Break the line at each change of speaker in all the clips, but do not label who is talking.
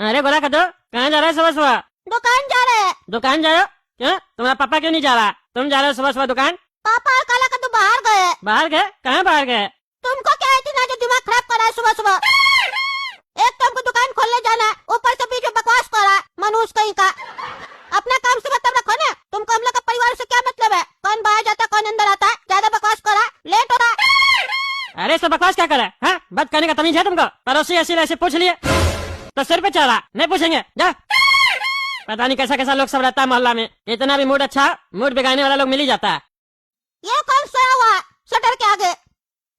अरे गोरा कदो, कहाँ जा रहा है सुबह सुबह?
दुकान जा रहे हैं।
दुकान जा रहे हो? क्यों? तुम्हारा पापा क्यों नहीं जा रहा? तुम जा रहे हो सुबह सुबह दुकान?
पापा और काला कद्दू बाहर गए।
बाहर गए? कहाँ बाहर गए?
तुमको क्या है इतना जो दिमाग खराब कर रहा है सुबह सुबह? एक तो हमको दुकान खोलने जाना है, ऊपर से बीच में बकवास कर रहा है मनूस कहीं का। अपना काम से मतलब रखो ना। तुमको हम लोग का परिवार से क्या मतलब है? कौन बाहर जाता है, कौन अंदर आता है? ज्यादा बकवास कर रहा है, लेट हो रहा है।
अरे सब बकवास क्या करे? हाँ, बात करने का तमीज है तुमको? पड़ोसी ऐसे पूछ लिए तो सिर पे चढ़ा, नहीं पूछेंगे? जा। पता नहीं कैसा कैसा लोग सब रहता है मोहल्ला में। इतना भी मूड अच्छा, मूड बिगाड़ने वाला लोग मिल ही जाता है।
ये कौन सोया हुआ है शटर के आगे?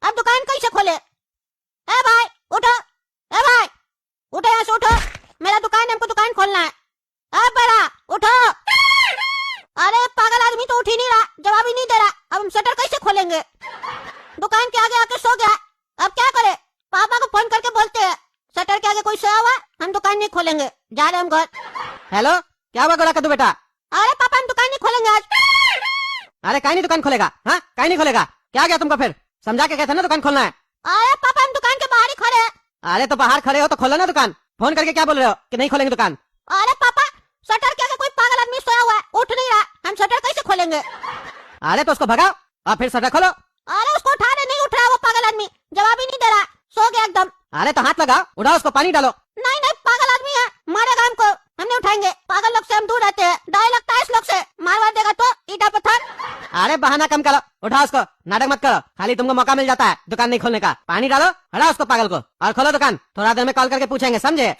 अब दुकान कैसे खोले? ए भाई उठो, ए भाई उठो, यहाँ से उठो। मेरा दुकान है, हमको दुकान खोलना है। अब बड़ा उठो। अरे पागल आदमी तो उठ ही नहीं रहा, जवाब ही नहीं दे रहा। अब हम शटर कैसे खोलेंगे? दुकान के आगे आके सो गया, अब क्या करे? पापा को फोन करके बोलते हैं शटर के आगे कोई सोया हुआ, हम दुकान नहीं खोलेंगे, जा रहे हम घर।
हेलो, क्या हुआ गोरा कद्दू बेटा?
अरे पापा हम दुकान नहीं खोलेंगे आज।
अरे काहे नहीं दुकान खोलेगा? हाँ, काहे नहीं खोलेगा? क्या गया तुमको? फिर समझा के कहते ना दुकान खोलना है।
अरे पापा हम दुकान के बाहर ही खड़े हैं।
अरे तो बाहर खड़े हो तो खोलो ना दुकान। फोन करके क्या बोल रहे हो कि नहीं खोलेंगे दुकान?
अरे पापा शटर के आगे कोई पागल आदमी सोया हुआ है, उठ नहीं रहा, हम शटर कैसे खोलेंगे?
अरे तो उसको भगाओ और फिर शटर खोलो।
अरे उसको उठा रहे, नहीं उठ रहा वो पागल आदमी, जवाब ही नहीं दे रहा, सो गया एकदम।
अरे तो हाथ लगाओ, उठाओ उसको, पानी डालो।
नहीं नहीं पागल आदमी है, मारेगा हमको, हम नहीं उठाएंगे। पागल लोग से हम दूर रहते हैं, डर लगता है इस लोग से, मार देगा तो ईटा पत्थर।
अरे बहाना कम करो, उठाओ उसको, नाटक मत करो। खाली तुमको मौका मिल जाता है दुकान नहीं खोलने का। पानी डालो, हटाओ उसको पागल को और खोलो दुकान। थोड़ा देर में कॉल करके पूछेंगे, समझे?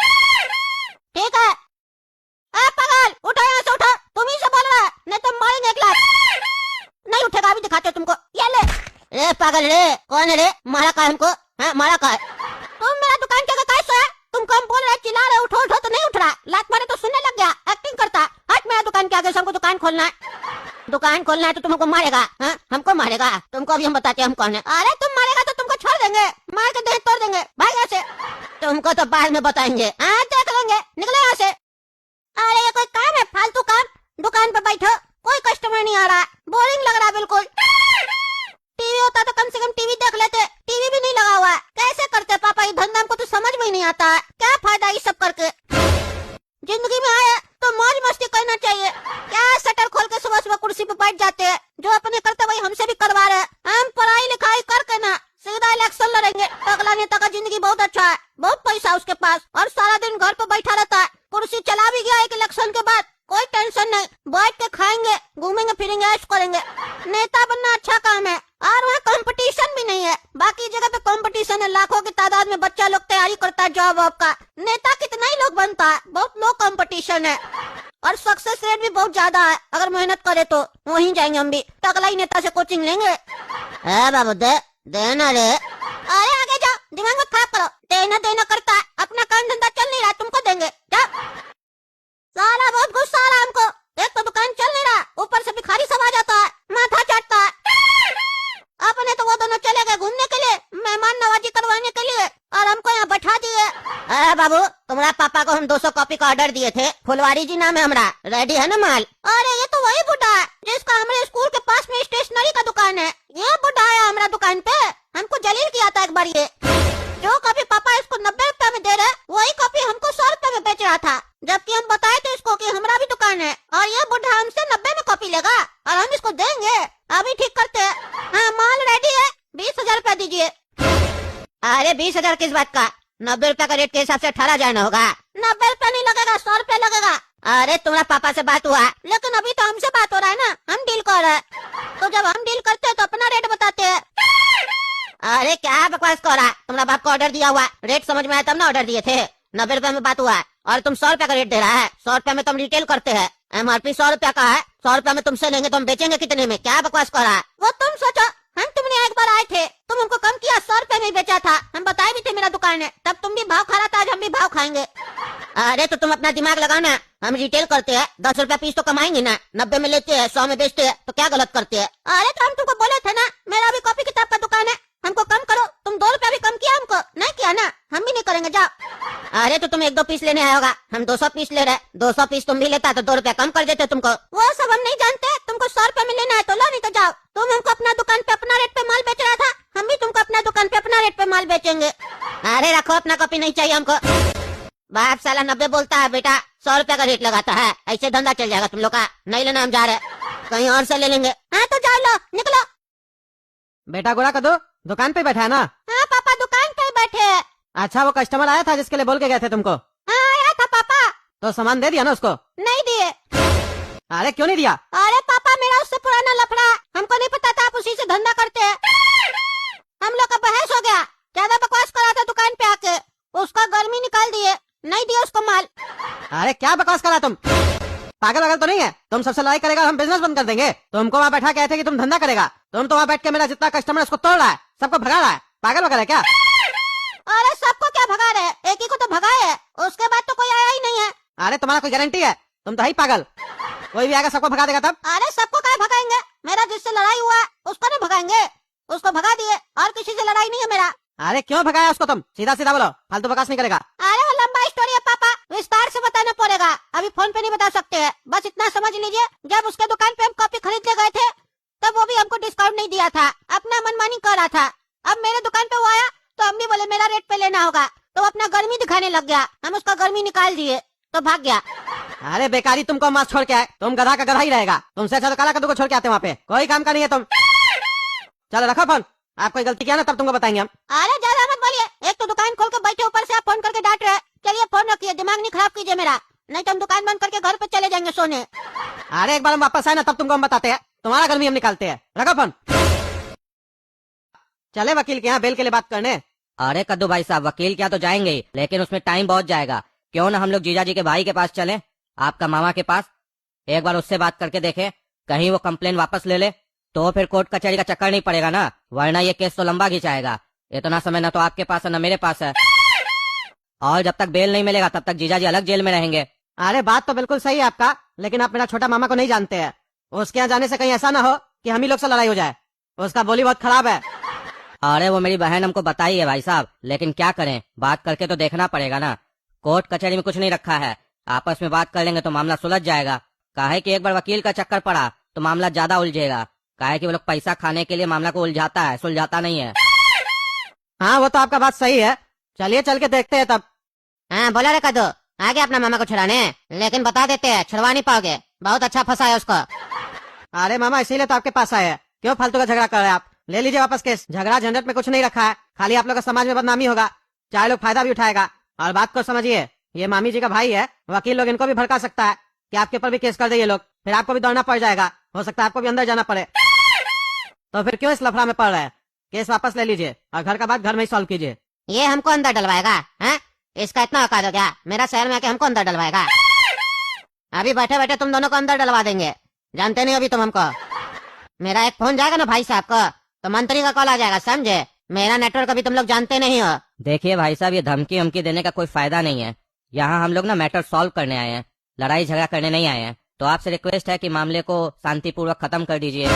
ठीक है। पागल उठो, यहाँ से उठो, तुम ही से बोल रहा है, नहीं तो मारेंगे एक लात। नहीं उठेगा, अभी दिखाते तुमको, ये ले। ए पागल रे, कौन है रे? मारा का हमको? हाँ मारा का? तुम मेरा दुकान के आगे कैसे सोया? तुमको हम बोल रहे चिल्ला रहे उठो उठो तो नहीं उठ रहा, लात मारे तो सुनने लग गया, एक्टिंग करता। हट मेरा दुकान के आगे से, हमको दुकान खोलना है। दुकान खोलना है तो तुमको मारेगा? हाँ हमको मारेगा? तुमको अभी हम बताते हैं हम कौन है। अरे तुम मारेगा तो तुमको छोड़ देंगे, मार के देह तोड़ देंगे, भाग यहाँ से। तुमको तो बाद में बताएंगे, हाँ देख लेंगे, निकलो यहाँ से। अरे ये कोई काम है फालतू काम? दुकान पे बैठो, कोई कस्टमर नहीं आ रहा, बोरिंग लग रहा बिल्कुल। टीवी होता तो कम से कम टीवी देख लेते, टीवी भी नहीं लगा हुआ है। कैसे करते पापा ये धंधा? हमको तो समझ में ही नहीं आता है, क्या फायदा ये सब करके? जिंदगी में आए तो मौज मस्ती करना चाहिए। क्या शटर खोल के सुबह सुबह कुर्सी पे बैठ जाते हैं? जो अपने करते वही हमसे भी करवा रहे हैं। हम पढ़ाई लिखाई करके ना सीधा इलेक्शन लड़ेंगे। अगला नेता का जिंदगी बहुत अच्छा है, बहुत पैसा उसके पास, और सारा दिन घर पे बैठा रहता है। कुर्सी चला भी गया एक इलेक्शन के बाद, कोई टेंशन नहीं, बैठ के खाएंगे, घूमेंगे फिरेंगे, ऐश करेंगे। नेता बनना अच्छा काम है, और वहाँ कंपटीशन भी नहीं है। बाकी जगह पे कंपटीशन है, लाखों की तादाद में बच्चा लोग तैयारी करता है जॉब वॉब का। नेता कितना ही लोग बनता है, बहुत लो कंपटीशन है, और सक्सेस रेट भी बहुत ज्यादा है। अगर मेहनत करे तो वहीं जाएंगे हम भी, टकला ही नेता से कोचिंग लेंगे। बाबू दे देना रे। अरे आगे जाओ, दिमाग मत खराब करो, देना देना करता है, अपना काम धंधा चल नहीं रहा, तुमको देंगे जाओ। साला बहुत गुस्सा आ रहा हमको, एक तो दुकान चल नहीं रहा, ऊपर से भिखारी सब आ जाता है, माथा चाटता है। अपने तो वो दोनों चले गए घूमने के लिए, मेहमान नवाजी करवाने के लिए, और हमको यहाँ बैठा दिए। अरे बाबू तुम्हारा पापा को हम 200 कॉपी का ऑर्डर दिए थे, फुलवारी जी नाम है हमारा, रेडी है ना माल? अरे ये तो वही बुढ़ा है जिसका हमारे स्कूल के पास में स्टेशनरी का दुकान है। ये बुढ़ा आया हमारा दुकान पे, हमको जलील किया था एक बार। ये जो कॉपी पापा इसको 90 रुपए में दे रहे, वही कॉपी हमको 100 रुपए में बेच रहा था, जबकि हम बताए थे इसको कि हमारा भी दुकान है, और ये बुढ़ा हमसे 90 में कॉपी लेगा और हम इसको देंगे। अभी ठीक करते हैं। हाँ माल रेडी है, 20,000 रुपया दीजिए। अरे 20,000 किस बात का? 90 रुपया का रेट के हिसाब से 18,000 न होगा? 90 रुपया नहीं लगेगा, 100 रुपया लगेगा। अरे तुम्हारा पापा से बात हुआ? लेकिन अभी तो हमसे बात हो रहा है ना, हम डील कर रहे हैं, तो जब हम डील करते हैं तो अपना रेट बताते हैं। अरे क्या बकवास कर रहा है? तुम्हारा बाप को ऑर्डर दिया हुआ, रेट समझ में आया तब ना ऑर्डर दिए थे। 90 रुपए में बात हुआ है, और तुम 100 रुपया का रेट दे रहा है। 100 रुपया में तुम रिटेल करते हैं, MRP 100 रुपया का है, 100 रुपया में तुमसे लेंगे तो हम बेचेंगे कितने में? क्या बकवास कर रहा है? वो तुम सोचो, हम तुमने एक बार आए थे, तुम हमको कम किया, 100 रुपए में बेचा था, हम बताए भी थे मेरा दुकान है, तब तुम भी भाव खा रहा था, आज हम भी भाव खाएंगे। अरे तो तुम अपना दिमाग लगाओ ना, हम रिटेल करते हैं, 10 रुपया पीस तो कमाएंगे ना, 90 में लेते हैं, 100 में बेचते हैं, तो क्या गलत करते हैं? अरे तो हम तुमको बोले थे ना, मेरा भी कॉपी किताब का दुकान है, हमको कम करो। तुम 2 रुपया भी कम किया, हमको नहीं किया ना, हम भी नहीं करेंगे, जाओ। अरे तो तुम 1-2 पीस लेने आया होगा, हम 200 पीस ले रहे, 200 पीस तुम भी लेता तो 2 रुपया कम कर देते तुमको। वो सब हम नहीं जानते, तुमको 100 रुपया में लेना है तो लो, नहीं तो जाओ। तुम हमको अपना दुकान पे अपना रेट पे माल बेच रहा था, हम भी तुमको अपना दुकान पे अपना रेट पे माल बेचेंगे। अरे रखो अपना कॉपी, नहीं चाहिए हमको। बाप साला 90 बोलता है बेटा, 100 रुपया का रेट लगाता है। ऐसे धंधा चल जाएगा तुम लोग का। नहीं लेना, हम जा रहे, कहीं और से ले लेंगे। हाँ तो जाओ, लो निकलो।
बेटा गोरा कदू दुकान पे बैठा है ना?
हाँ पापा दुकान पे बैठे हैं।
अच्छा, वो कस्टमर आया था जिसके लिए बोल के गए थे तुमको?
हाँ आया था पापा।
तो सामान दे दिया ना उसको?
नहीं दिए।
अरे क्यों नहीं दिया?
अरे पापा मेरा उससे पुराना लफड़ा, हमको नहीं पता था आप उसी से धंधा करते हैं। हम लोग का बहस हो गया, ज्यादा बकवास करा था दुकान पे आके, उसका गर्मी निकाल दिए, नहीं दिया उसको माल।
अरे क्या बकवास करा तुम? पागल वगल तो नहीं है? तुम सबसे लड़ाई करेगा हम बिजनेस बंद कर देंगे। तुमको वहाँ बैठा कहते कि तुम धंधा करेगा, तुम तो वहाँ बैठ के मेरा जितना कस्टमर है उसको तोड़ रहा है, सबको भगा रहा है। पागल वगल है क्या?
अरे सबको क्या भगा रहे, एक ही को तो भगाए है, उसके बाद तो कोई आया ही नहीं है।
अरे तुम्हारा कोई गारंटी है? तुम तो है ही पागल, कोई भी आएगा सबको भगा देगा तब।
अरे सबको क्या भगाएंगे, मेरा जिससे लड़ाई हुआ है उसको नहीं भगाएंगे, उसको भगा दिए, और किसी से लड़ाई नहीं है मेरा।
अरे क्यों भगाया उसको तुम? सीधा सीधा बोलो, फालतू बकवास नहीं करेगा।
अरे वो लंबा स्टोरी है पापा, विस्तार से बताना पड़ेगा, अभी फोन पे नहीं बता सकते हैं। बस इतना समझ लीजिए, जब उसके दुकान पे हम कॉपी खरीदने गए थे तब वो भी हमको डिस्काउंट नहीं दिया था, अपना मनमानी कर रहा था। अब मेरे दुकान पे वो आया तो हम भी बोले मेरा रेट पे लेना होगा, तो वो अपना गर्मी दिखाने लग गया, हम उसका गर्मी निकाल दिए तो भाग गया।
अरे बेकारी, तुमको मस्त छोड़ के आए, तुम गधा का गधा ही रहेगा। तुमसे अच्छा तो काला कद्दू को छोड़ के आते वहाँ पे, कोई काम का नहीं है तुम। चलो रखो फोन, आप कोई गलती किया ना तब तुमको बताएंगे हम।
अरे ज्यादा मत बोलिए, एक तो दुकान खोल के बैठे, ऊपर से आप फोन करके डांट रहे। चलिए फोन रखिए, दिमाग नहीं खराब कीजिए मेरा, नहीं तो हम दुकान बंद करके घर पे चले जाएंगे सोने।
अरे एक बार हम वापस आए ना तब तुमको हम बताते हैं, तुम्हारा गर्मी हम निकालते हैं। रखो फोन। चले वकील के यहाँ बेल के लिए बात करने।
अरे कद्दू भाई साहब, वकील क्या तो जाएंगे ही, लेकिन उसमें टाइम बहुत जाएगा। क्यों ना हम लोग जीजा जी के भाई के पास चलें, आपका मामा के पास, एक बार उससे बात करके देखें, कहीं वो कंप्लेन वापस ले ले तो फिर कोर्ट कचहरी का चक्कर नहीं पड़ेगा ना, वरना ये केस तो लंबा खिंचाएगा। इतना समय न तो आपके पास है न मेरे पास है, और जब तक बेल नहीं मिलेगा तब तक जीजा जी अलग जेल में रहेंगे।
अरे बात तो बिल्कुल सही है आपका, लेकिन आप मेरा छोटा मामा को नहीं जानते हैं। उसके यहाँ जाने से कहीं ऐसा ना हो कि हम ही लोग से लड़ाई हो जाए, उसका बोली बहुत खराब है।
अरे वो मेरी बहन हमको बताई है भाई साहब, लेकिन क्या करें, बात करके तो देखना पड़ेगा ना। कोर्ट कचहरी में कुछ नहीं रखा है, आपस में बात कर लेंगे तो मामला सुलझ जाएगा। काहे कि एक बार वकील का चक्कर पड़ा तो मामला ज्यादा उलझेगा। काहे कि वो लोग पैसा खाने के लिए मामला को उलझाता है, सुलझाता नहीं है।
हाँ वो तो आपका बात सही है, चलिए चल के देखते हैं तब।
हाँ बोला रे कदो, आगे अपना मामा को छुड़ाने, लेकिन बता देते हैं छुड़वा नहीं पाओगे, बहुत अच्छा फंसा है उसको।
अरे मामा इसीलिए तो आपके पास आए हैं, क्यों फालतू का झगड़ा कर रहे हैं आप? ले लीजिए वापस केस, झगड़ा झंझट में कुछ नहीं रखा है, खाली आप लोग का समाज में बदनामी होगा, चाहे लोग फायदा भी उठाएगा। और बात को समझिए, ये मामी जी का भाई है, वकील लोग इनको भी भड़का सकता है कि आपके ऊपर भी केस कर दे ये लोग, फिर आपको भी दौड़ना पड़ जाएगा, हो सकता है आपको भी अंदर जाना पड़े। तो फिर क्यों इस लफड़ा में पड़ रहे हैं? केस वापस ले लीजिए और घर का बात घर में ही सॉल्व कीजिए।
ये हमको अंदर डलवाएगा हैं? इसका इतना औकात हो गया, मेरा शहर में आके हमको अंदर डलवाएगा। अभी बैठे बैठे तुम दोनों को अंदर डलवा देंगे, जानते नहीं अभी तुम हमको। मेरा एक फोन जाएगा ना भाई साहब को तो मंत्री का कॉल आ जाएगा, समझे? मेरा नेटवर्क अभी तुम लोग जानते नहीं हो।
देखिए भाई साहब, ये धमकी हमकी देने का कोई फायदा नहीं है। यहाँ हम लोग ना मैटर सॉल्व करने आए हैं, लड़ाई झगड़ा करने नहीं आए हैं। तो आपसे रिक्वेस्ट है कि मामले को शांतिपूर्वक खत्म कर दीजिए।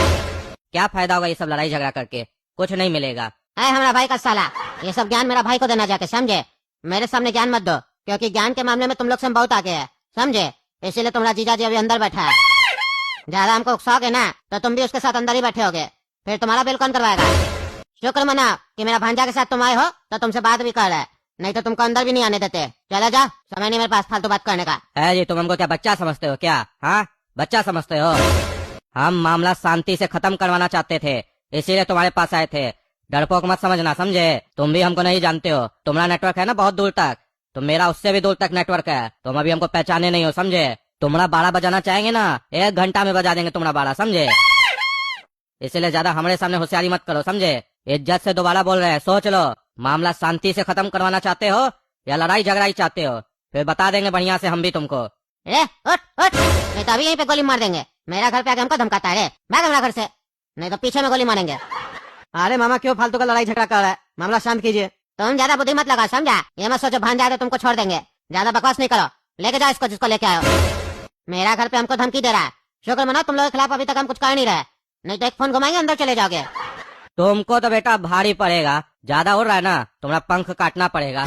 क्या फायदा होगा ये सब लड़ाई झगड़ा करके, कुछ नहीं मिलेगा।
है हमारा भाई का साला, ये सब ज्ञान मेरा भाई को देना जाके, समझे? मेरे सामने ज्ञान मत दो, क्योंकि ज्ञान के मामले में तुम लोग से हम बहुत आगे है, समझे? इसीलिए तुम्हारा जीजा जी अभी अंदर बैठा है। ज्यादा हमको उकसाओगे ना तो तुम भी उसके साथ अंदर ही बैठे होगे, फिर तुम्हारा बिल कौन करवाएगा? शुक्र मनाओ कि मेरा भांजा के साथ तुम आए हो तो तुमसे बात भी कर रहा है, नहीं तो तुमको अंदर भी नहीं आने देते। चला जा, समय नहीं मेरे पास फालतू बात करने का।
है जी, तुम हमको क्या बच्चा समझते हो क्या? हाँ बच्चा समझते हो? हम मामला शांति से खत्म करवाना चाहते थे, इसीलिए तुम्हारे पास आए थे। डरपोक मत समझना, समझे? तुम भी हमको नहीं जानते हो, तुम्हारा नेटवर्क है ना बहुत दूर तक, तो मेरा उससे भी दूर तक नेटवर्क है। तुम अभी हमको पहचाने नहीं हो, समझे? तुम्हारा बाड़ा बजाना चाहेंगे ना, 1 घंटा में बजा देंगे तुम्हारा बाड़ा, समझे? इसलिए ज्यादा हमारे सामने होशियारी मत करो, समझे? इज्जत से दोबारा बोल रहे हैं, सोच लो, मामला शांति से खत्म करवाना चाहते हो या लड़ाई झगड़ा ही चाहते हो, फिर बता देंगे बढ़िया से हम भी तुमको।
उठ उठ, नहीं तो अभी यहीं पे गोली मार देंगे। मेरा घर पे आके हमको धमकाता है, भाग हमारा घर से, नहीं तो पीछे में गोली मारेंगे।
अरे मामा क्यों फालतू का लड़ाई झगड़ा कर रहा है, मामला शांत कीजिए।
तुम ज्यादा बुद्धि मत लगा, समझा? ये मत सोचो भान जाए तो तुमको छोड़ देंगे, ज्यादा बकवास नहीं करो। लेके जाओ इसको जिसको लेके आयो। मेरा घर पे हमको धमकी दे रहा है, शुक्र मनाओ तुम लोगों के खिलाफ अभी तक हम कुछ कर नहीं रहे, नहीं तो एक फोन घुमाएंगे अंदर चले जाओगे।
तुमको तो बेटा भारी पड़ेगा, ज्यादा हो रहा है ना, तुम्हारा पंख काटना पड़ेगा।